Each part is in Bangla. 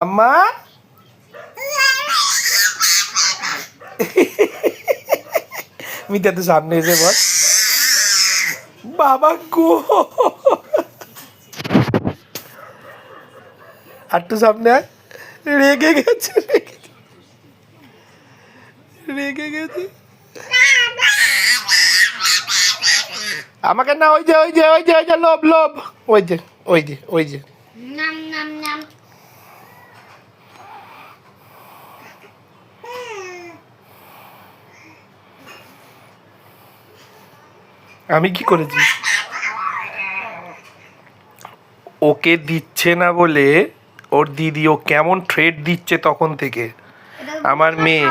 আম্মা মিতা তো সামনে এসে বল বাবা গো আটটু সামনে আয় রেগে গেছে রেগে গেছে আমাকে না ওই যে ওই যে ওই যে ওই যে লোভ লোভ ওই যে ওই যে ওই যে আমি কি করেছি ওকে দিচ্ছে না বলে ওর দিদি ও কেমন ট্রেড দিচ্ছে তখন থেকে আমার মেয়ে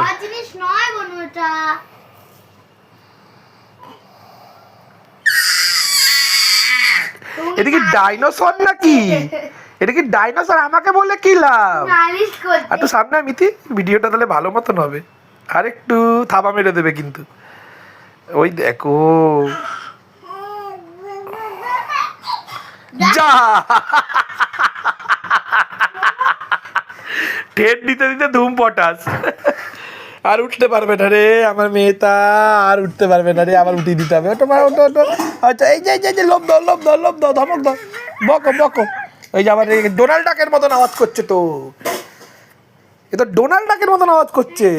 এটা কি ডাইনোসর নাকি এটা কি ডাইনোসর আমাকে বলে কি লাভ একটু সামনে মিতি ভিডিওটা তাহলে ভালো মতন হবে আর একটু থাবা মেরে দেবে কিন্তু ওই দেখো যা ঠেট দিতে দিতে ধুম পটাস আর উঠতে পারবে না রে আমার মেয়েটা আর উঠতে পারবে না রে আবার উঠিয়ে দিতে হবে ওটা ওটো ওটো আচ্ছা এই যে এই যে লোভ দাও লোভ দাও লোভ দাও ধমক দাও বকো বকো ওই যে আবার ডোনাল্ড ডাকের মতন আওয়াজ করছে তো এ তো ডোনাল্ড ডাকের মতন আওয়াজ করছে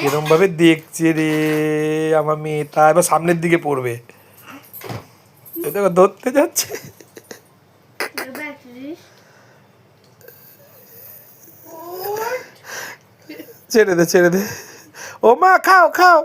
এরকম ভাবে দেখছে রে আমার মেয়েটা এবার সামনের দিকে পড়বে দেখো ধরতে যাচ্ছে ছেড়ে দে ও মা খাও খাও